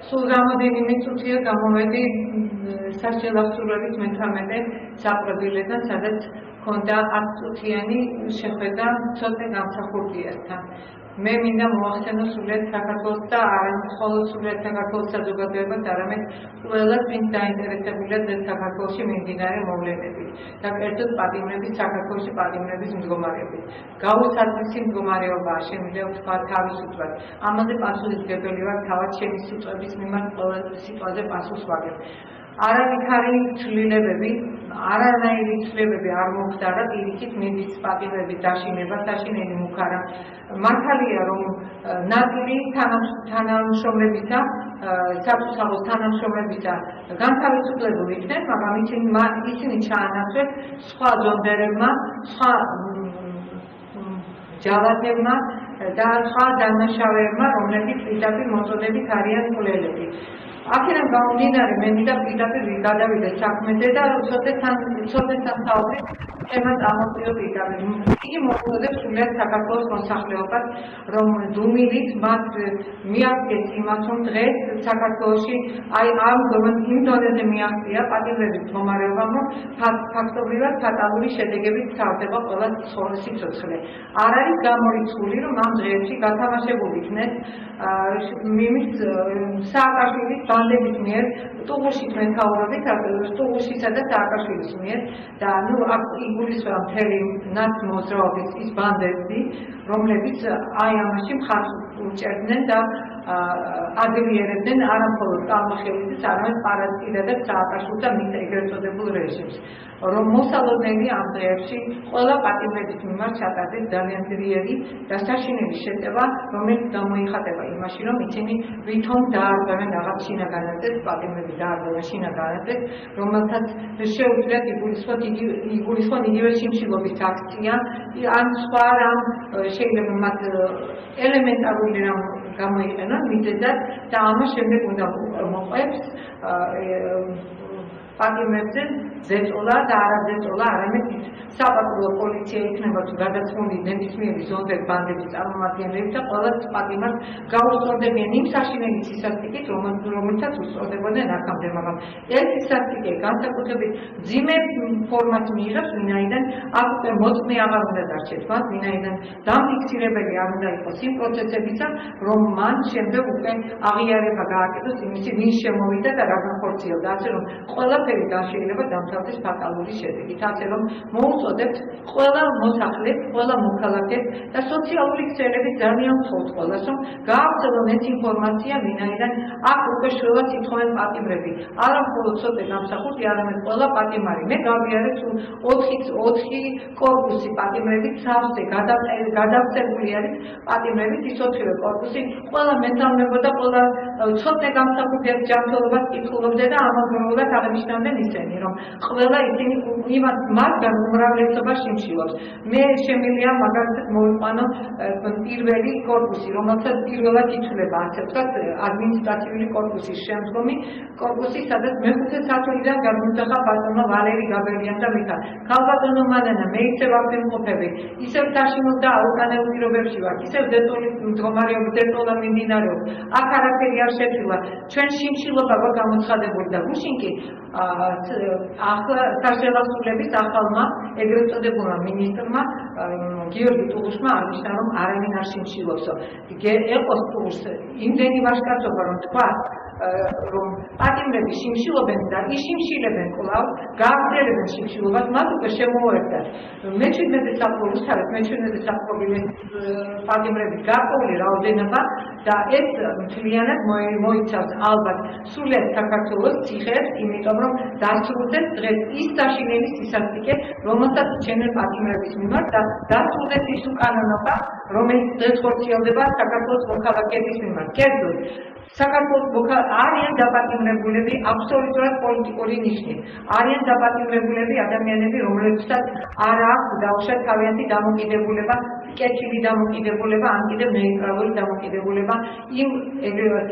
სულ რამოდენიმე წუთია გამოვედი სასჯელახსოვრების მე-13 საპრობილედან, სადაც ჰქონდა 10 წუთიანი შეხვედრა ცოტნე გამსახურდიასთან. მე მინდა მოახსენო სულიად საქართველოს და არა მხოლოდ სულიად საქართველოს საზოგადოებას, არამედ ყველას, ვინც დაინტერესებულია საქართველოში მიმდინარე მოვლენებით და კერძოდ პატიმრების საქართველოში პატიმრების მდგომარეობით. გაუსაცდელი მდგომარეობაა, შემიძლია ვთქვა თავისუფლად. ამაზე პასუხისმგებელი ვარ თავად ჩემი სიტყვების მიმართ ყველა სიტყვაზე პასუხს ვაგებ. არანაირი ცვლილებები არ მომხდარა პირიქით მიდის პატიმრების დაშინება, საშინელი მუქარა. მართალია, რომ ნაწილი თანამშრომლებისა, საფოსავლოს თანამშრომლებისა განთავისუფლებული იქნენ, მაგრამ ისინი ჩაანაცვლეს სხვა ზონდერებმა, სხვა ჯალათებმა და სხვა დამნაშავეებმა, რომლებიც პირდაპირ მოწოდებით არიან მკვლელები. აქედან გამომდინარე, მე მინდა პირდაპირ გადავიდე საქმეზე და ცოტნეთან საუბრის თემა წამოვიდე პირდაპირ. იგი მოუწოდებს სულიად საქართველოს მოსახლეობას, რომ დუმილით მათ მიაღწიეს იმას, რომ დღეს საქართველოში ამ დონეზე მიაღწია პატიმრების მდგომარეობამ, რომ ფაქტობრივად ფატალური შედეგებით სავდება ყველა სიცოცხლე. არ არის გამორიცხული, რომ ამ დღეებში გათამაშებულ იქნეს სააკაშვილის ბანდების მიერ, ტუღუშის მეთაურობით, ტუღუშისა და სააკაშვილის მიერ და აქ იგულისხმება მთელი ნაცმოძრაობის ის ბანდები, რომლებიც აი ამაში მხარს უჭერდნენ და ადრიერებდნენ არა მხოლოდ კალმახელიძეს, არამედ პარასკირა და სააკაშვილს და მის ეგრეთ წოდებულ რეჟიმს. რომ მოსალოდნელი ამ დღეებში ყველა პატიმრების მიმართ ჩატარდეს ძალიან ძლიერი და საშინელი შეტევა, რომელიც გამოიხატება იმაში, რომ ისინი ვითომ დაარღვევენ რაღაც შინაგანათებს, პატიმრები დაარღვევენ შინაგანათებს, რომელთაც შეუძლიათ იგულისხმონ იგივე შიმშილობის აქცია, ან სხვა რამ შეიძლება მათ ელემენტარული რამ გამოიყენონ მიზეზად და ამას შემდეგ უნდა მოყვებს პატიმრებზე ზეწოლა და არაზეწოლა, არამედ საპატრულო პოლიცია იქნება თუ გადაწყვეტილი ნებისმიერი ზონდერ ბანდების წარმომადგენლები და ყველა პატიმრს გაუსწორდებიან იმ საშინელი სისასტიკით, რომელსაც უსწორდებოდნენ აქამდე, მაგრამ ეს სისასტიკე განსაკუთრებით მძიმე ფორმას მიიღებს, ვინაიდან აქ უკვე მოწმე აღარ უნდა დარჩეს მათ, ვინაიდან დამფიქსირებელი არ უნდა იყოს იმ პროცესებისა, რომ მან შემდეგ უკვე აღიარება გააკეთოს იმისი, ვინ შემოვიდა და რა განხორციელდა, ასე რომ ყველაფერი შეიძლება დამთავრდეს ფატალური შედეგით, ასე რომ მოუწოდებთ ყველა მოსახლეს, ყველა მოქალაქეს და სოციალური ქსელების ძალიან მხოლოდ ყველას, რომ გააგრძელონ ეს ინფორმაცია, ვინაიდან აქ უკვე შველად ითხოვენ პატიმრები, არა მხოლოდ ცოტა გამსახურდი, არამედ ყველა პატიმარი. მე გავიარეთ 4 კორპუსი პატიმრებით, სავსე გადავწერილი არის პატიმრებით, ის 4 კორპუსი, ყველა მეთაურებოდა, ყველა ცოტა გამსახურდიას ჯანმრთელობას კითხულობდა და ამავდროულად აღნიშნავდნენ ისინი, რომ ყველა ისინი მათგან უმრავლესობა შიმშილობს. მე შემიძლია მაგალითად მოვიყვანო პირველი კორპუსი, რომელსაც პირველად ითვლება, ასე ვთქვათ, ადმინისტრაციული კორპუსის შემდგომი კორპუსი, სადაც მე-5 სართულიდან გამოსახა ბატონო ვალერი გაბელიანი და მიხა. ქალბატონო მანანა, მე ისევ აქ ვიმყოფები, ისევ საშინო და აუკანელ პირობებში ვარ, ისევ ზეწოლის მდგომარეობა, ზეწოლა მიმდინარეობს. აქ არაფერი არ შეცვლილა. ჩვენ შიმშილობა გამოცხადებული და გუშინ კი ახლა სასჯელახსოვრების ახალმა ეგრეთ წოდებულმა მინისტრმა გიორგი ტუღუშმა აღნიშნა, რომ არავინ არ შიმშილობსო. ეყოს ტუღუშს იმდენი ვაჟკაცობა, რომ თქვა, რომ პატიმრები შიმშილობენ და იშიმშილებენ კვლავ, გააგრძელებენ შიმშილობას, მათ უკვე შემოუერთდათ მე-17 საფრთხის, მე-17 საფრთხის პატიმრების გარკვეული რაოდენობა და ეს მთლიანად მოიცავს ალბათ სულიად საქართველოს ციხეებს, იმიტომ რომ დასრულდეს დღეს ის საშინელი სისასტიკე, რომელსაც იჩენენ პატიმრების მიმართ და დასრულდეს ის უკანონობა, რომელიც დღეს ხორციელდება საქართველოს მოქალაქეების მიმართ. კერძოდ, საქართველოს არიან დაპატიმრებულები აბსოლუტურად პოლიტიკური ნიშნით. არიან დაპატიმრებულები ადამიანები, რომლებსაც არ აქვს დაუშვათ თავიანთი დამოკიდებულება კეთილი დამოკიდებულება, ან კიდევ ნეიტრალური დამოკიდებულება იმ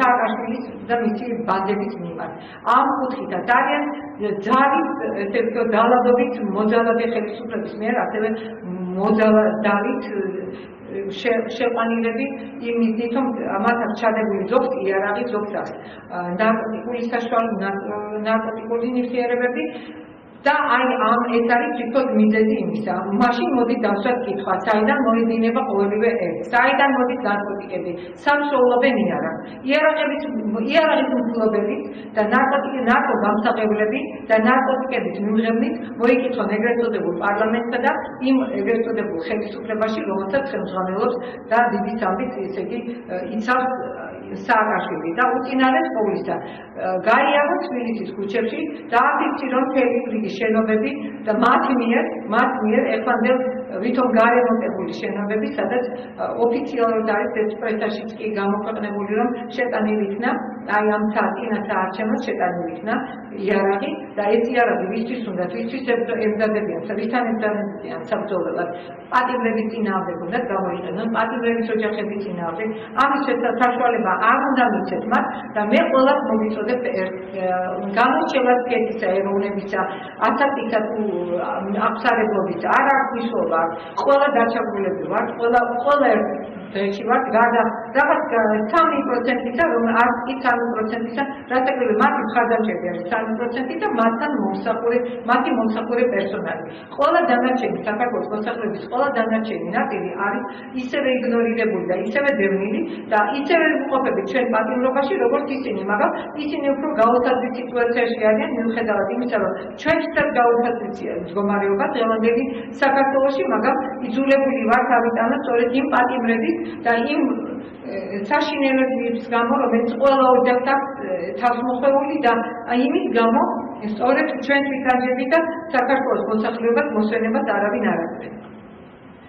სააკაშვილის და მისი ბანდების მიმართ. ამ კუთხითაც არიან ძალით, ესე ვთქვათ, დალადობით მოძალადე ხელისუფლების მიერ, ასევე მოძალადით შეყვანილები იმ მიზნით, რომ მათ აქვს ჩადებული ზოგს იარაღი, ზოგს აქვს ნარკოტიკული საშუალება, ნარკოტიკული ნივთიერებები და აი ამ ეს არის თვითონ მიზეზი იმისა. მაშინ მოდი დავსვათ კითხვა, საიდან მოედინება ყოველივე ეს? საიდან მოდის ნარკოტიკები? სამშობლობენ იარაღის მფლობელით და ნარკოგამსაღებლებით და ნარკოტიკების მიმღებნით მოიკითხონ ეგრეთ წოდებულ პარლამენტსა და იმ ეგრეთ წოდებულ ხელისუფლებაში, რომელსაც ხელმძღვანელობს და დიდი სამბით, ესე იგი, იცავს სააკაშვილი და უწინარეს ყოვლისა გაიარა თბილისის ქუჩებში და აფიქსირონ მთელი რიგი შენობები და მათ მიერ ეხლანდელ ვითომ გარემონტებული შენობები, სადაც ოფიციალურად არის ეს პრესაშიც კი გამოქვეყნებული, რომ შეტანილი იქნა აი ამ წინა საარჩევნოდ შეტანილი იქნა იარაღი და ეს იარაღი ვისთვის უნდა, ვისთვის ემზადებიან, ვისთან ემზადებიან საბრძოლველად, პატიმრების წინააღმდეგ უნდა გამოიყენონ, პატიმრების ოჯახების წინააღმდეგ. ამის საშუალება არ უნდა მიცეთ მათ და მე ყველას მოგიწოდებ გამორჩევად კეთისა, ეროვნებისა, ასაკისა თუ აღსარებლობისა არ აქვს მნიშვნელობა. ყველა დაჩაგულები ვართ, ყველა დღეში ვართ რაღაც 3%-ისა, რომ არც კი 3%-ისა, რასაკვირველი მათი მხარდამჭერები არის 3% და მათი მომსახურე პერსონალი. ყველა დანარჩენი საქართველოს მოსახლეობის ყველა დანარჩენი ნაწილი არის ისევე იგნორირებული და ისევე დევნილი და ისევე ვიმყოფებით ჩვენ პატიმრობაში, როგორც ისინი, მაგრამ ისინი უფრო გაუთავზით სიტუაციაში არიან, მიუხედავად იმისა, რომ ჩვენთვისაც გაუთავზია მდგომარეობა დღევანდელი საქართველოში, მაგრამ იძულებული ვართ ავიტანოთ სწორედ იმ პატიმრების და იმ საშინელებების გამო, რომელიც ყველა ოჯახს აქვს თავს მოხვეული და იმის გამო სწორედ ჩვენთვის ამჟამად და საქართველოს მოსახლეობას მოსვენებას არავინ არ აკეთებს.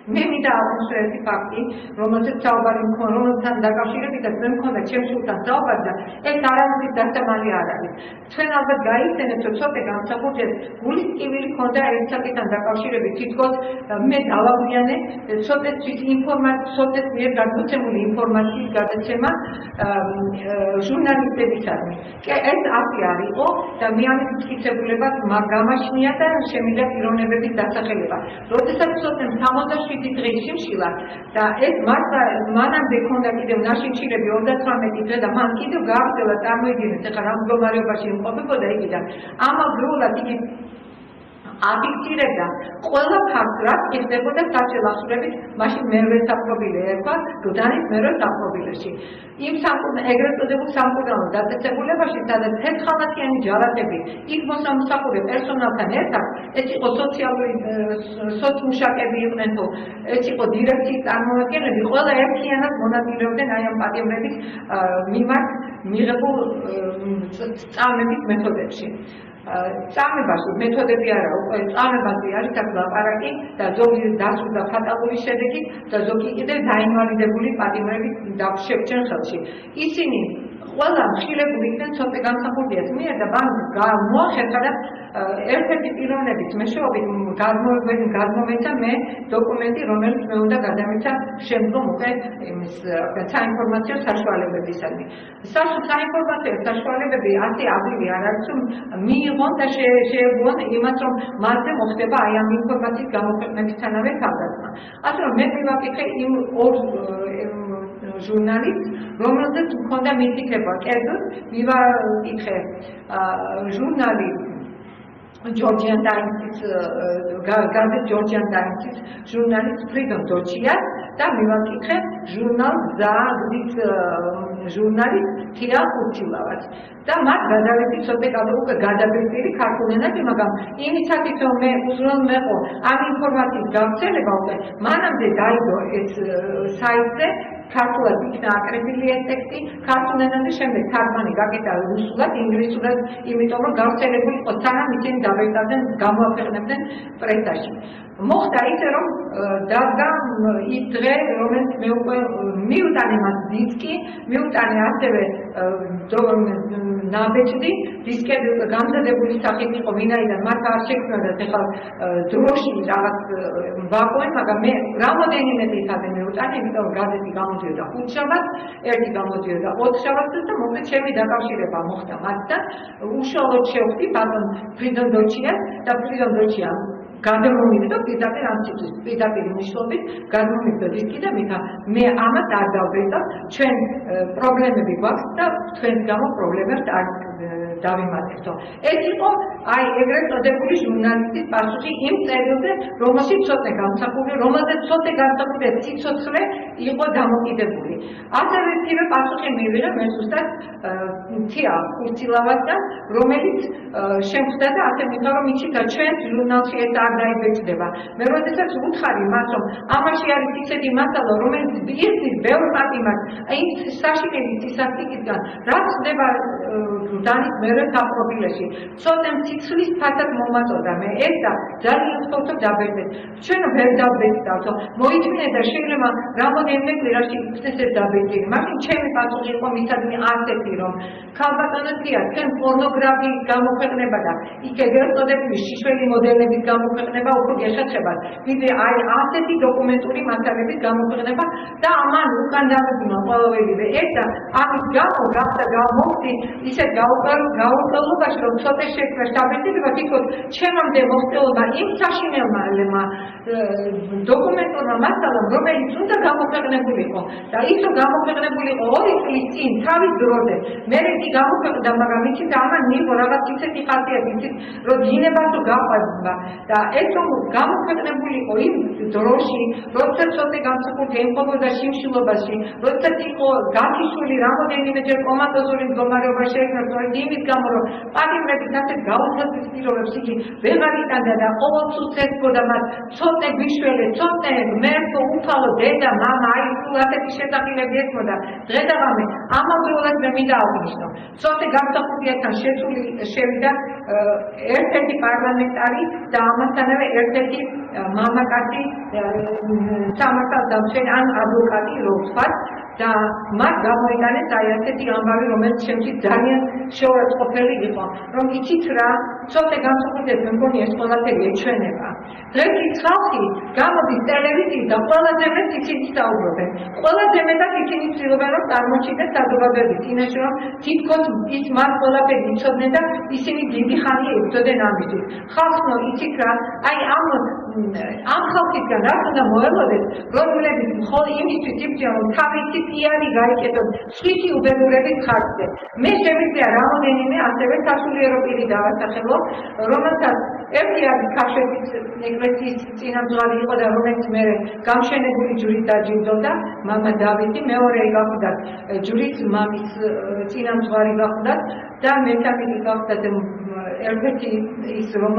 მე მინდა აღვნიშნო ერთი ფაქტი, რომელზეც საუბარი მქონდა, რომელთან დაკავშირებითაც მე მქონდა ჩემს სულთან საუბარი და ეს არასდროს დასამალი არ არის. ჩვენ ალბათ გაიხსენებთ, რომ ცოტა გამსახურდეთ, გულის ტკივილი მქონდა ერთ საკითხთან დაკავშირებით, თითქოს მე დავაგვიანე ცოტათვით ცოტათ მიერ გადმოცემული ინფორმაციის გადაცემა ჟურნალისტებისადმი. ეს ასე არისო და მე ამის მტკიცებულებას გამაშნია და შემიძლია პიროვნებების დასახელება. როდესაც ცოტა 67 დღის შიმშილა და ეს მანამდე ქონდა კიდევ ნაშიმშილები 38 დღე და მან კიდევ გააგრძელა წარმოიდგინეთ ახლა რა მდგომარეობაში იმყოფებოდა იგი და ამავდროულად იგი აფიქსირებდა ყველა ფაქტს, რაც ხდებოდა საჭიროა ახსნებით, მაშინ მერვე საფრობილე ერქვა გდანის მერვე საფრობილეში. იმ ეგრეთ წოდებულ სამკურნალო დაწესებულებაში, სადაც 14-ხალათიანი ჯარათები იქ მოსამსახურე პერსონალთან ერთად, ეს იყო სოციალური სოცმუშაკები იყვნენ თუ ეს იყო დირექციის წარმომადგენლები, ყველა ერთიანად მონაწილეობდნენ აი ამ პატიმრების მიმართ მიღებულ სწავლების მეთოდებში. წამებაში მეთოდები არა, უკვე წამებაზე არის აქ ლაპარაკი და ზოგი დასრულდა ფატალური შედეგით და ზოგი კიდევ დაინვალიდებული პატიმრებით შეგვჭენ ხელში. ისინი ყველა მხილებული იქნენ ცოტა გამსახურდიას მიერ და მოახერხა და ერთ-ერთი პიროვნების მეშვეობით გადმომეცა მე დოკუმენტი, რომელიც მე უნდა გადამეცა შემდგომ უკვე საინფორმაციო საშუალებებისადმი. საინფორმაციო საშუალებები ასე ადვილი არ არის, რომ მიიღონ და შეეგუონ იმას, რომ მათზე მოხდება აი ამ ინფორმაციის გამოქვეყნებისთანავე თავდასხმა. ასე რომ მე მივაკითხე იმ ორ ჟურნალისტს, რომელზეც მქონდა მითითება კერძოდ, მივაკითხე ჟურნალი Georgian Times, gazet Georgian Times, ჟურნალისტ ფრიდომ დოჩიას და მივაკითხე ჟურნალ გზის ჟურნალისტ თია ხურჩილავას და მათ გადავედი ცოტა უკვე გადაბეჭდილი ქართულ ენაზე, მაგრამ იმისათვის რომ მე უზრუნველყო ამ ინფორმაციის გავრცელება უკვე მანამდე დაიდო ეს საიტზე ქართულად იქნა აკრებილი ეს ტექსტი, ქართულ ენაზე შემდეგ თარგმანი გაკეთა რუსულად, ინგლისურად, იმიტომ რომ გავრცელებული იყო სანამ ისინი დავეჭდნენ, გამოაქვეყნებდნენ პრესაში. მოხდა ისე რომ დადგა ის დღე, რომელიც მე უკვე მივუტანე მას დისკი, მივუტანე ასევე ნაბეჭდი დისკები გამზადებული სახით იყო ვინაიდან მათ არ შექმნათ ეხლა დროში რაღაც ვაკუუმი, მაგრამ მე რამოდენიმე წუთამდე მივუტანე, იმიტომ გაზეთი გამოდიოდა ხუთშაბათს, ერთი გამოდიოდა ოთხშაბათს და მოკლედ ჩემი დაკავშირება მოხდა მათთან. უშუალოდ შევხვდი ბატონ ფრიდონ დოჩიას და ფრიდონ დოჩია გადმომიგდო პირდაპირ ამ ციკლის პირდაპირ მნიშვნელობით გადმომიგდო დისკი და მე ამას არ დავბეჭდავ, ჩვენ პრობლემები გვაქვს და თქვენს გამო პრობლემებს არ დავიმატებთ. ეს იყო აი ეგრეთ წოდებული ჟურნალისტის პასუხი იმ წერილზე, რომელშიც ცოტა გამსახურდა, რომელზეც ცოტა გამსახურდა სიცოცხლე იყო დამოკიდებული. ასევე პირველ პასუხი მივიღე მე ზუსტად თია ხურცილავასთან, რომელიც შემხვდა და ასე მითხრა, რომ იცით ჩვენ ჟურნალში ეს არ დაიბეჭდება. მე როდესაც ვუთხარი მას, რომ ამაში არის ისეთი მასალა, რომელიც იხდის ბევრ პატიმარს, აი საშინელი სისასტიკისგან, რაც ხდება დანის მერე საპროფილეში. ცოტა მციცლის ფასად მომაწოდა მე ეს და ძალიან ვთქვათ დაბეჭდეთ. ჩვენ ვერ დაბეჭდავთ. მოიწმინე და შეიძლება რამოდენიმე კვირაში იქნეს ეს დაბეჭდი. მაგრამ ჩემი პასუხი იყო მისადმი ასეთი, რომ ქალბატონებია ჩვენ პორნოგრაფიის გამოქვეყნება და იქ ეგრეთ წოდებული შიშველი მოდელების გამოქვეყნება უფრო გეხერხებათ. ვიდრე აი ასეთი დოკუმენტური მასალების გამოქვეყნება და ამან უკან დამებრუნა ყოველივე ეს და ამის გამო გახდა გამოვდი ისეთ გაუყოლობაში, რომ ცოტა შექმნა შტაბილობა თვითონ ჩემამდე მოხდეობა იმ საშინელმა დოკუმენტურმა მასალამ, რომელიც უნდა გამოქვეყნებულიყო და ის რომ გამოქვეყნებულიყო 2 წლის წინ თავის დროზე, მე იგი გამოქვეყნდა, მაგრამ იცით ამან მიიღო რაღაც ისეთი ხასიათი, იცით რომ დინება თუ გაყვება და ეს რომ გამოქვეყნებულიყო იმ დროში, როდესაც ცოტა გამსახურდა იმყოფოდა შიმშილობაში, როდესაც იყო გაქიშვილი რამოდენიმეჯერ კომატოზური მდგომარეობა შეექმნა, იმის გამო რომ პატიმრების ასეთ გაუძლების პირობებს იგი ვეღარ იტანდა და ყოველთვის ეძებდა მათ ცოტა გვიშველი, ცოტა მერტო უფალო დედა, მამა, აი თუ ასეთი შესაძლებლები ეცმოდა დღე-დღე ამავდროულად მე მინდა აღნიშნო ცოტა გამსახურდიასთან შევიდა ერთ-ერთი პარლამენტარი და ამასთანავე ერთ-ერთი მამაკაცი სამართალდამცველი ან ადვოკატი რო ვთქვათ და მათ გამოიტანეს აი ასეთი ამბავი, რომელიც შემთხვევით ძალიან შეურაცხყოფელი იყო, რომ იცით რა, ცოტა გამსახურდიას მე მგონი ეს ყველაფერი ეჩვენება. დღეს ის ხალხი გამოდის ტელევიზიით და ყველაზე მეტ ისინი საუბრობენ. ყველაზე მეტად ისინი ცდილობენ, რომ წარმოჩინდეს საზოგადოების წინაშე, რომ თითქოს ის მათ ყველაფერი იცოდნენ და ისინი დიდი ხანია იბრძოდნენ ამისთვის. ხალხო, იცით რა, აი ამ ხალხისგან რაც უნდა მოელოდეს, რომლებიც მხოლოდ იმისთვის იბრძვიან, რომ თავისი პიარი გაიკეთონ სხვისი უბედურების ხარჯზე. მე შემიძლია რამოდენიმე ასევე სასულიერო პირი დავასახელო, რომელსაც ერთი არის ქაშვეთის ეკლესიის წინამძღვარი იყო და რომელიც მე გამშენებული ჯვრით დაჯილდოვდა, მამა დავითი, მეორე გახდა ჯვრის მამის წინამძღვარი გახდა და მესამე გახდა ერთ-ერთი ის რომ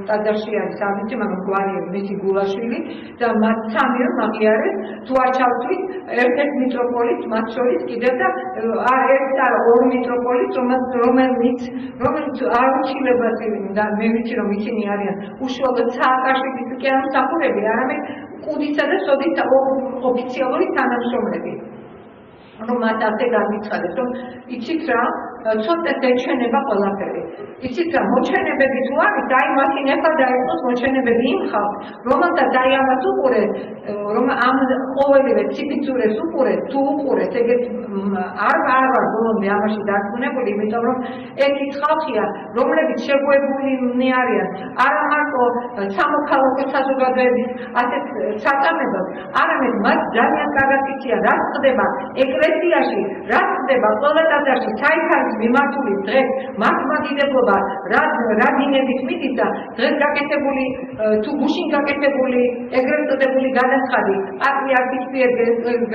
ტაძარში არის ამით, მაგრამ გვარია მისი გულაშვილი და მათ სამიო მაგიარეს თუ არ ჩავთვლით ერთ-ერთ მიტროპოლიტს მათ შორის კიდევ და ერთ არა 2 მიტროპოლიტს, რომელიც არ უჩილებას და მე ვიცი რომ ისინი არიან უშუალოდ სააკაშვილის კი არ მსახურები, არამედ კუდისა და სოდის ოფიციალური თანამშრომლები. რომ მათ ასე განიცხადეს, რომ იცით რა, ცოტა ეჩვენება ყველაფერი. იცით რა, მოჩვენებები თუ არის, აი მაშინ ეხლა დაიწყოს მოჩვენებები იმ ხალხს, რომელსაც აი ამას უყურეს, რომ ამ ყოველივე ციფიცურეს უყურეს, თუ უყურეს, ეგეთ არ ვარ ბოლომდე ამაში დარწმუნებული, იმიტომ რომ ეს ის ხალხია, რომლებიც შეგუებულნი არიან, არა მარტო სამოქალაქო საზოგადოების ასეთ საწამებელს, არამედ მათ ძალიან კარგად იციან, რაც ხდება ეკლესიაში, რაც ხდება ყველა ტაძარში, საით არის მიმართული დღეს მართლმადიდებლობა, რა დინების მიდის და დღეს გაკეთებული თუ გუშინ გაკეთებული ეგრეთ წოდებული განაცხადი, პატრიარქის მიერ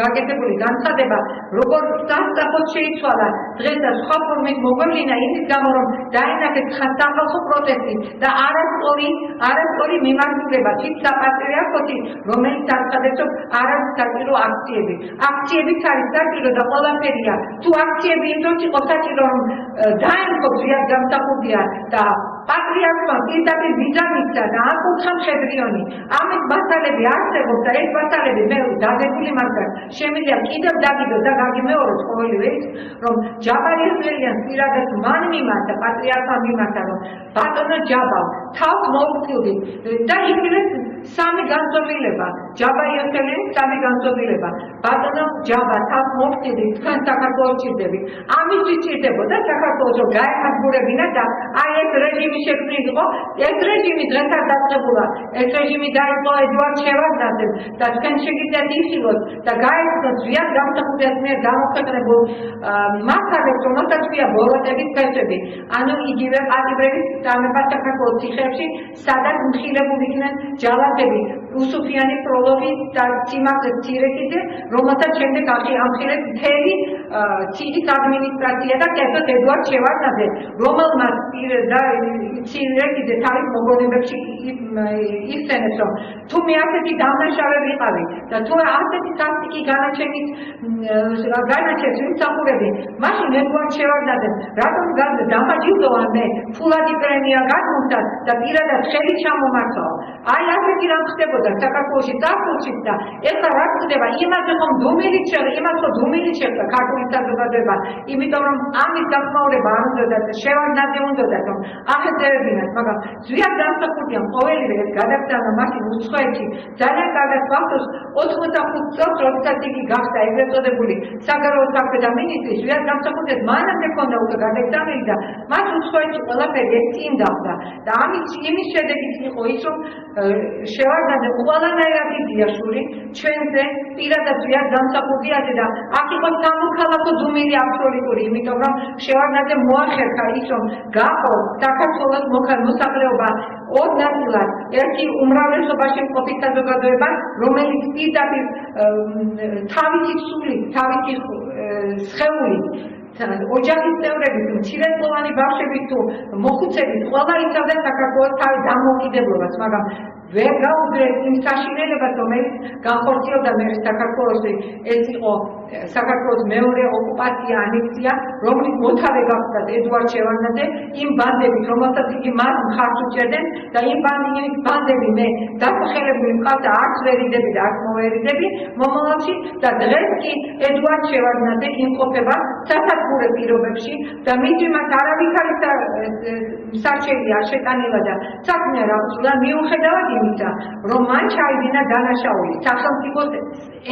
გაკეთებული განცხადება, როგორ სასწრაფოდ შეიცვალა დღეს და სხვა ფორმით მოგვევლინა იმის გამო, რომ დაინახეთ სახალხო პროტესტი და არასწორი მიმართულება თვით საპატრიარქოში, რომელიც აცხადებს, რომ არ არის საჭირო აქციები. აქციებიც არის საჭირო და ყველაფერია. თუ აქციები იმ დროს იყო საჭირო, რომ დაემხო ძვიად გამსახურდია და პატრიარქმა პირდაპირ ვიზა მისცა და აკურთხა მხედრიონი. ამით მასალები არსებობს და ეს მასალები მე დაგებული მაგარ შემიძლია კიდევ დაგიდოს და გაგიმეოროს ყოველივე ის, რომ ჯაბარი ესლიანს პირადად მან მიმართა, პატრიარქმა მიმართა, რომ ბატონო ჯაბალ, თავს მოვუხილდი და იგივე სამი განზომილება, ჯაბარი ესლიანი სამი განზომილება. ბატონო ჯაბა, თავს მოვუხილდი, თქვენ საქართველოს ჭირდებით. ამისთვის ჭირდებოდა საქართველოს რომ გაემაგურებინა და აი ეს რეჟიმი შექმნილიყო, ეს რეჟიმი დღეს არ დაწყებულა. ეს რეჟიმი დაიწყო ედუარდ შევარდნაძემ და თქვენ შეგიძლიათ იხილოთ და გაეცნოთ ზვიად გამსახურდიას მიერ გამოქვეყნებულ მასალებს, რომელსაც ქვია ბოროტების ფესვები. ანუ იგივე პატიმრების წამება საქართველოს ციხეებში, სადაც მხილებული იქნენ ჯალათები, უსუფიანი პროლოგი და სიმაღლე ცირეკიძე, რომელსაც შემდეგ ამხილებს მთელი ციხის ადმინისტრაცია და კერძოდ ედუარდ შევარდნაძე, რომელმაც ცირეკიძე თავის მოგონებებში იხსენებს, რომ თუ მე ასეთი დამნაშავე ვიყავი და თუ ასეთი სასტიკი განაჩენს ვიმსახურები, მაშინ ედუარდ შევარდნაძემ რატომ დამაჯილდოა მე ფულადი პრემია გადმოსცა და პირადად ხელით ჩამომართვაო. აი ასეთი რამ ხდებოდა საქართველოში წარსულში და ეხლა რა ხდება, იმაზე ხომ დუმილით შეხვდა ქართული საზოგადოება, იმიტომ რომ ამის დახმაურება არ უნდოდა და შევარდნაძე უნდოდა, რომ აღეძევებინათ, მაგრამ ზვიად დამსახურდიამ ყოველივე ეს გადაგზავნა მაშინ უცხოეთში. ძალიან კარგად გვახსოვს 85 წელს, როდესაც იგი გახდა ეგრეთ წოდებული საგარეო საქმეთა მინისტრი, ზვიად დამსახურდიას მანამდე ჰქონდა უკვე გადაგზავნილი და მას უცხოეთში ყველაფერი ეს წინ დავდა და იმის შედეგიც იყო ის, რომ შევარდნაძე ყველანაირად იდიაშური ჩვენზე პირადად ზვიად დამსახურდიაზე და აქ იყო სამოქალაქო დუმილი აბსოლუტური, იმიტომ რომ შევარდნაძე მოახერხა ის, რომ გაყო საქართველოს მოსახლეობა ორ ნაწილად, ერთი უმრავლესობაში მყოფი საზოგადოება, რომელიც პირდაპირ თავისი სულით, თავისი სხეულით, ოჯახის წევრებით, მცირეწლოვანი ბავშვებით თუ მოხუცებით ყველა იცავდა საქართველოს თავის დამოუკიდებლობას, მაგრამ ვერ გაუძლეს იმ საშინელებას, რომელიც განხორციელდა მე საქართველოში. ეს იყო საქართველოს მეორე ოკუპაცია, ანექსია, რომლის მოთავე გახდა ედუარდ შევარდნაძე, იმ ბანდებით, რომელსაც იგი მას მხარს უჭერდნენ და იმ ბანდები მე დასახელებული მყავდა, არც ვერიდები და არც მოერიდები მომავალში და დღეს კი ედუარდ შევარდნაძე იმყოფება სასათბურე პირობებში და მისი მას არავითარი სარჩელი არ შეტანილა და საქმე არ აღწევდა, მიუხედავად იმისა, რომ მან ჩაიდინა დანაშაული სახელმწიფოს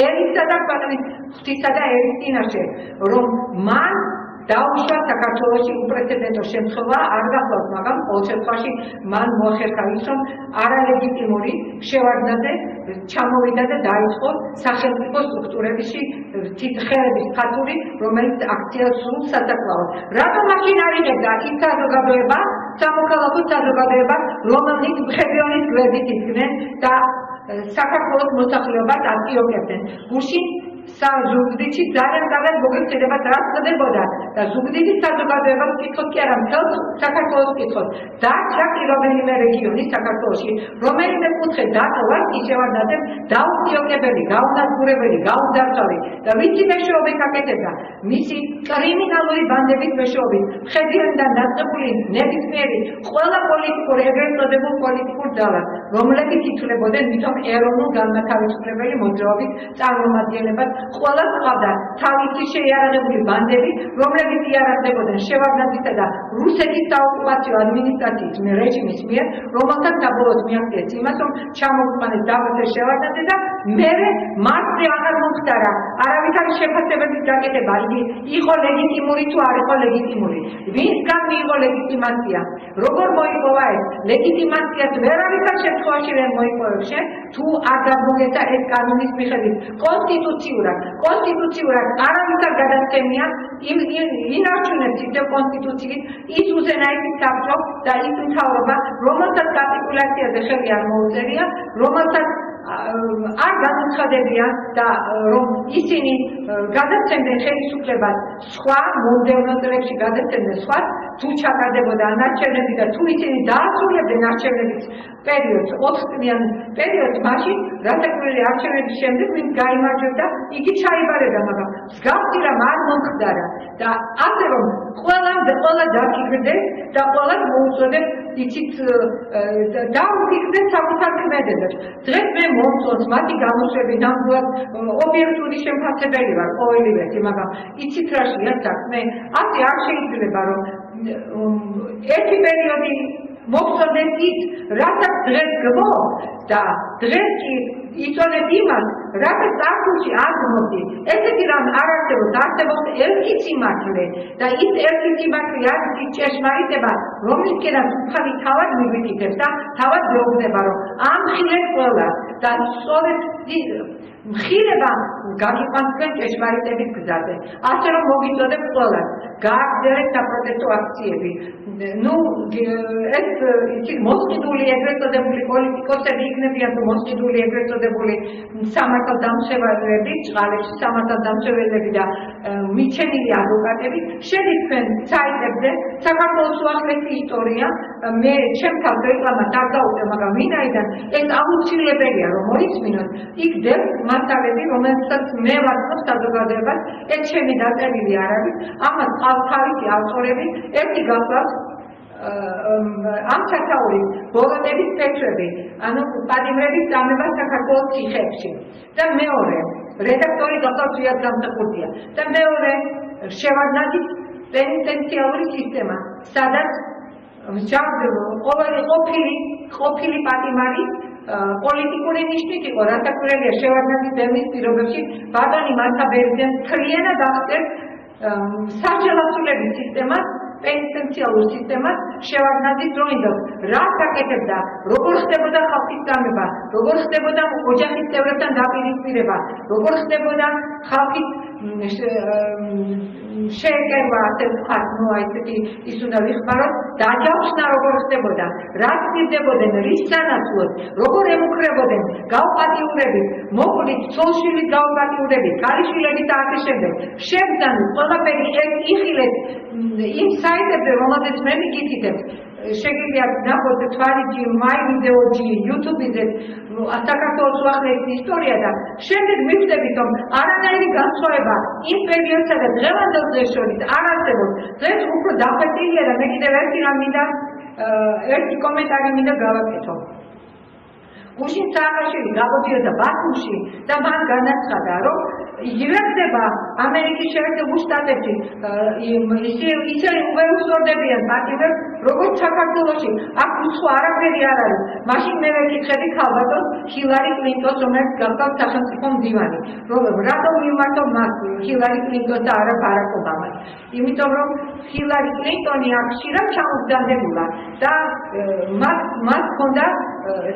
ერისა და ქვეყნის ღვთისა და ერის წინაშე, რომ მან დაუშვა საქართველოში უპრეცედენტო შემთხვევა არ გახლავთ, მაგრამ ყოველ შემთხვევაში მან მოახერხა ის, რომ არალეგიტიმური შევარდნაძე ჩამოვიდა და დაიწყო სახელმწიფო სტრუქტურებში ხელების ხატური, რომელიც აქციას სულ სასაკლაო. რატომ მაშინ არ იღებდა ის საზოგადოება, სამოქალაქო საზოგადოება, რომელიც მხედრიონის გვერდით იდგნენ და საქართველოს მოსახლეობას აწიოკებდნენ. გუშინ ზუგდიდში ძალიან კარგად მოგეცედებათ რა ხდებოდა და ზუგდიდის საზოგადოებას ვკითხოთ კი არა, მთელ საქართველოს ვკითხოთ. დარჩა კი რომელიმე რეგიონი საქართველოში, რომელიმე კუთხე დატოვა კი შევარდნაძემ დაუწიოკებელი, გაუნადგურებელი, გაუნდარწვარი და ვიცი მეშვეობით აკეთებდა. მისი კრიმინალური ბანდების მეშვეობით, მხედრიონიდან დაწყებული ნებისმიერი ყველა პოლიტიკურ, ეგრეთ წოდებულ პოლიტიკურ ძალას, რომლებიც ითვლებოდნენ ვითომ ეროვნულ განმათავისუფლებელი მოძრაობის წარმომადგენლებას, ყველა ყავდა თავისი შეიარაღებული ბანდები, რომლებიც იარაღდებოდნენ შევარდნაძისა და რუსეთის საოკუპაციო ადმინისტრაციის რეჟიმის მიერ, რომელსაც საბოლოოდ მიაღწიეს იმას, რომ ჩამოგვიყვანეს დაგვეცეს შევარდნაძე და მერე მარტივ აღარ მომხდარა არავითარი შეფასებების გაკეთება, იგი იყო ლეგიტიმური თუ არ იყო ლეგიტიმური, ვინსგან მიიღო ლეგიტიმაცია, როგორ მოიპოვა ეს ლეგიტიმაციას ვერავითარ შემთხვევაში ვერ მოიპოვებს, თუ არ გამოგეცა ეს კანონის მიხედვით კონსტიტუციურად არავითარ გადაცემია ინარჩუნებს ისევ კონსტიტუციით ის უზენაესი საბჭო და ის მთავრობა, რომელსაც კაპიტულაციაზე ხელი არ მოუწერია, რომელსაც არ განუცხადებიან და რომ ისინი გადაცემდნენ ხელისუფლებას სხვა მომდევნო წლებში გადაცემდნენ სხვა თუ ჩატარდებოდა არჩევნები და თუ ისინი დაასრულებდნენ არჩევნების პერიოდს 4 წლიან პერიოდს მაშინ რასაკვირველია არჩევნების შემდეგ ვინც გაიმარჯვებდა იგი ჩაიბარებდა მაგრამ მსგავსი რამ არ მომხდარა და ასე რომ ყველა დაკიგდეს და ყველა მოუწოდებს იცით დაუფიქრდეს საკუთარ ქმედებებს დღეს მე მომწონს მათი გამოშვები ნამდვილად ობიექტური შემფასებელი ვარ ყოველივეთი მაგრამ იცით რა საქმე ასე არ შეიძლება რომ ერთი პერიოდი მოგწონდეს ის რასაც დღეს გმო და დღეს კი იწონებ იმას რასაც წარსულში არ გმობდი ესეთი რამ არ არსებობს ერთი სიმართლე და ის ერთი სიმართლე არის ის ჭეშმარიტება რომლისკენაც ხალი თავად მიგვიკითხებს და თავად გვეუბნება რომ ამ ხილებს ყველა და სწორედ მხილება გაგიყვანს თქვენ ჭეშმარიტების გზაზე ასე რომ მოგიწოდებ ყველა გააგრძელეთ საპროტესტო აქციები ნუ ეს იცით მოსყიდული ეგრეთ წოდებული პოლიტიკოსები იქნებიან თუ მოსყიდული ეგრეთ წოდებული სამართალდამცველები ჭყალებში სამართალდამცველები და მიჩენილი ადვოკატები შედის თქვენ საიტებზე საქართველოს უახლესი ისტორია მე ჩემთან რეკლამას არ დავუწევ მაგრამ ვინაიდან ეს აუცილებელია რომ მოიწმინოთ იქ დებთ მასალები რომელსაც მე ვაცნობ საზოგადოებას ეს ჩემი დაწერილი არ არის ამას თავისი ავტორები ერთი გახლავს ამ ჩათაურის ბოროტების პეტრები ანუ პადიმრების წამება საქართველოს ციხეებში და მეორე რედაქტორი დოქტორ ზვიად გამსახურდია და მეორე შევარდნაძის პენიტენციალური სისტემა სადაც ყოფილი პატიმარი პოლიტიკური ნიშნით იყო რასაკვირველია შევარდნაძის დევნის პირობებში ბატონი მართა ბერძენ მთლიანად აღწერს საჯელაცულების სისტემას პენიტენციალურ სისტემას შევარდნაძის დროინდელ რას აკეთებდა როგორ ხდებოდა ხალხის წამება როგორ ხდებოდა ოჯახის წევრებთან დაპირისპირება როგორ ხდებოდა ხალხის შეეკერვა ასე ვთქვათ ნუ ესეთი ის უნდა ვიხმაროთ დაჯავშნა როგორ ხდებოდა რაც მივდებოდნენ რის სანაცვლოდ როგორ ემუქრებოდნენ გაუპატიურებით მოკლით ცოლშვილის გაუპატიურებით ქალიშვილების და ასე შემდეგ შეგძანით ყველაფერი ეს იხილეთ იმ საიტებზე რომელზეც მე მიგითითებ შეგიძლიათ ნახოთ თვალიჯი მაივიდეოჯი YouTube-ზე საქართველოს უახლესი ისტორია და შემდეგ მივხვდებით რომ არანაირი განსხვავება იმ პერიოდსა და დღევანდელ დღეს შორის არ არსებობს დღეს უფრო დახვეწილია და მე კიდევ ერთი კომენტარი მინდა გავაკეთო გუშინ სააკაშვილი გამოდიოდა ბათუმში და მან განაცხადა რომ იგივე ხდება ამერიკის შეერთებულ შტატებში ისე უვეუსწორდებიან პარტიებს როგორც საქართველოში აქ უცხო არაფერი არ არის მაშინ მე ვეკითხები ქალბატონს ჰილარი კლინტონს რომელიც გახდა სახელმწიფო მდივანი რატომ მიმართო მას ჰილარი კლინტონს და არა ბარაკ ობამას იმიტომ რომ ჰილარი კლინტონი აქ ხშირად ჩამოგზავნებულა და მას ჰქონდა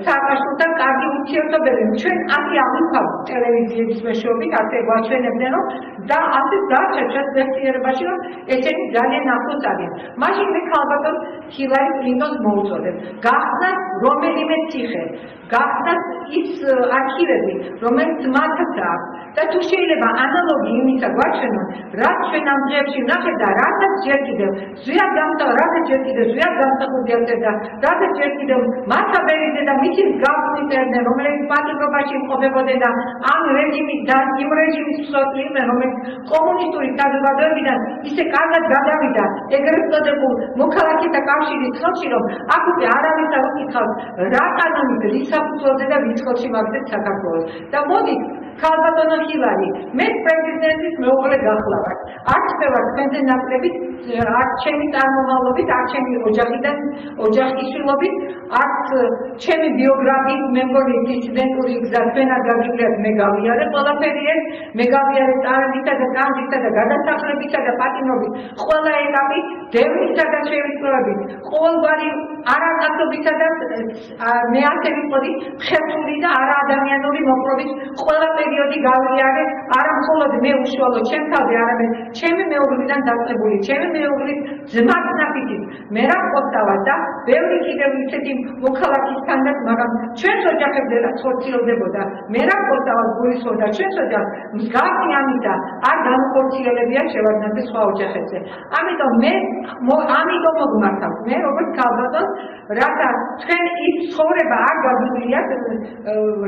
სააკაშვილთან კარგი ურთიერთობები ჩვენ ასე აღვიქვამთ ტელევიზიების მეშვეობით ასე გვაჩვენებდნენ რომ და ასე დარჩა მეცნიერებაში რომ ესენი ძალიან ახლოს არიან მაშინ მე ქალბატონს ჰილარი კლინტონს მოუწოდებ გახსნათ რომელიმე ციხე გახსნათ ის არქივები რომელიც მათაც აქვს და თუ შეიძლება ანალოგი იმისა გვაჩვენონ რაც ჩვენ ამ დღეებში ვნახეთ და რასაც ჯერ კიდევ ზვიად გამსახურდიას და რასაც ჯერ კიდევ მართა ბერძენზე და მისი მსგავსნი რომელიც პატიმრობაში იმყოფებოდნენ და ამ რეჟიმის და იმ რეჟიმის მსხვერპლი იყვნენ რომელიც კომუნისტური საზოგადოებიდან ისე კარგად გადავიდა ეგრეთ წოდებულ მოქალაქეთა კავშირის ხელში რომ აქ უკვე არავის არ უკითხავს რა კანონით რის საფუძველზე და ვის ხელში მაგდეთ საქართველოს და მოდით ქალბატონო ჰილარი მე პრეზიდენტის მეუღლე გახლავართ არც მე ვარ თქვენზე ნაკლებით არც ჩემი წარმომავლობით არც ჩემი ოჯახის შვილობით არც ჩემი ბიოგრაფიის მე მგონი დისიდენტური გზა თქვენ არ გაგიგებთ მე გავიარე ყველაფერი ეს მე გავიარე წარებისა და კანჯისა და გადასახლებისა და პატიმრობის ყველა ეტაპი დევნისა და შევიწროებით ყოველგვარი არაკაცობისა და მე ასე ვიყოდი ხერხული და არაადამიანური მოპყრობის ყველა პერიოდი გავიარე, არა მხოლოდ მე უშუალოდ ჩემთავზე, არამედ ჩემი მეუღლიდან დაწყებული, ჩემი მეუღლის ძმაც ნაფიქით მე რა ყოფნა და ბევრი კიდევ ისეთი მოქალაქისთანაც, მაგრამ ჩვენს ოჯახებზე რაც ხორციელდებოდა, მე რა ყოფნა გულისხმობდა ჩვენს ოჯახს, მსგავსი ამისა არ განხორციელებია შევარდნაძე სხვა ოჯახებზე. ამიტომ მოგმართავთ მე როგორც ქალბატონს, რათა თქვენ ის ცხოვრება არ გაგილიათ,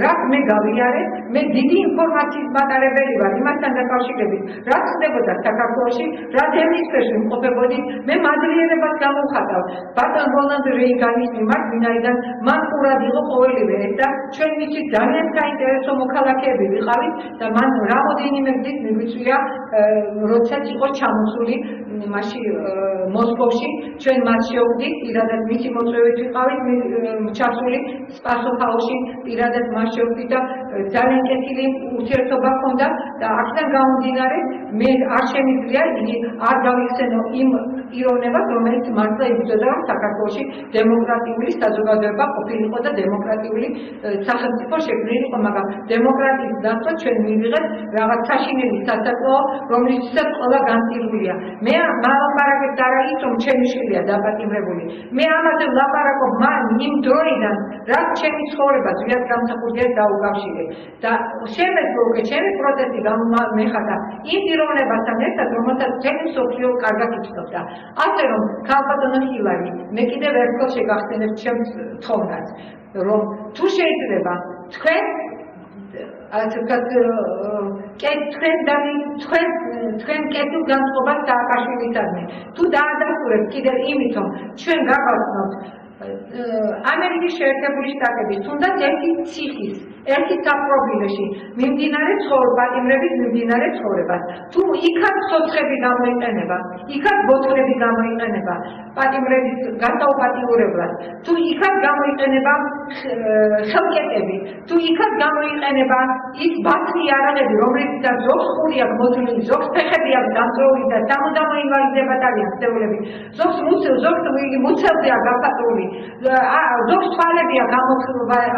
რაც მე გავიარე, მე დიდი ინფორმაციის მატარებელი ვარ იმასთან დაკავშირებით, რაც ხდებოდა საქართველოში, რა თემის ქვეშ ვიმყოფებოდი, მე მადლიერებას გამოვხატავ ბატონ როლანდ რეიგანის მიმართ, ვინაიდან მან ყურად იყო ყოველივე ეს და ჩვენ მისი ძალიან საინტერესო მოქალაქეები ვიყავით და მან რამოდენიმე გზით მიგვიწვია, როდესაც იყო ჩამოსული მასში მოსკოვში, ჩვენ მას შევხვდით, პირადად მისი მოწვევით ვიყავით ჩასული სპასოფაუში, პირადად მას შევხვდით და ძალიან კეთილი ურთიერთობა ჰქონდა და აქედან გამომდინარე მე არ შემიძლია იგი არ გავიხსენო იმ პიროვნებას, რომელიც მართლა იბრძოდა, რომ საქართველოში დემოკრატიული საზოგადოება ყოფილიყო და დემოკრატიული სახელმწიფო შექმნილიყო, მაგრამ დემოკრატიის დაცვა ჩვენ მივიღეთ რაღაც საშინელი სასაწყო, რომლისთვისაც ყველა განწირულია. მე ვლაპარაკებ არა ის, რომ ჩემი შვილია დაპატიმრებული. მე ამაზე ვლაპარაკობ იმ დროიდან, რაც ჩემი ცხოვრება ძლიერ გამსახურდია დაუკავშირე და შემეძლო უკვე ჩემი პროცესი გამეხატა იმ პიროვნებასთან ერთად, რომელსაც ჩემი მსოფლიო კარგად იცნობდა. ასე რომ ქალბატონო ჰილარი, მე კიდევ ერთხელ შეგახსენებ ჩემს თხოვნას, რომ თუ შეიძლება თქვენ ასე ვთქვათ, თქვენ კეთილ განწყობას სააკაშვილისადმი, თუ დაადასტურებთ კიდევ იმით, რომ ჩვენ გავაცნობთ ამერიკის შეერთებული შტატების, თუნდაც ერთი ციხის, ერთი საპრობილეში მიმდინარე პატიმრების მიმდინარე ცხოვრებას. თუ იქაც ცოცხლები გამოიყენება, იქაც ბოთლები გამოიყენება პატიმრების გასაუპატიურებლად, თუ იქაც გამოიყენება ხელკეტები, თუ იქაც გამოიყენება ის ბათლი არაღები, რომლებიცაც ზოგს ხური აქვს მოძვლილი, ზოგს ფეხები აქვს დამწვეული და სამუდამო ინვალიდებად არიან ხდეულები, ზოგს მუცელზეა გაფატული, ზოგს თვალებია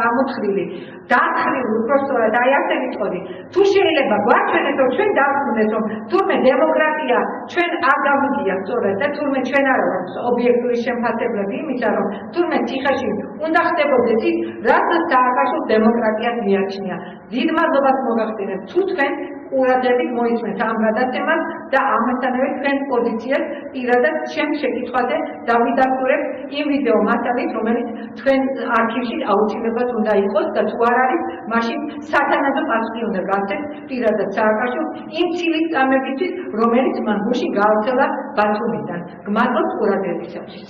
ამოთხრილი, დახრილი, უпростоრად აი ასე ვიტყოდი. თუ შეიძლება გვაჩვენეთ, რომ ჩვენ დავხსნეთ, რომ თურმე დემოკრატია ჩვენ არ გამიგია სწორად და თურმე ჩვენ არ ვართ ობიექტური შემფასებლები იმისა, რომ თურმე ციხეში უნდა ხდებოდეს ის, რაც სააკაშვილს დემოკრატიას მიაჩნია. დიდ მადლობას მოგახსენებთ, თუ თქვენ ყურადღებით მოისმენთ ამ გადაცემას და ამასთანავე თქვენ პოზიციას პირადად ჩემ შეკითხვაზე დავიდასტურებთ იმ ვიდეო მასალით, რომელიც თქვენ არქივში აუცილებლად უნდა იყოს და თუ არ არის, მაშინ სათანადო პასუხი უნდა გასცეთ პირადად სააკაშვილს იმ ცილის წამებისთვის, რომელიც მან გუშინ გაავრცელა ბათუმიდან. გმადლობთ ყურადღებისათვის.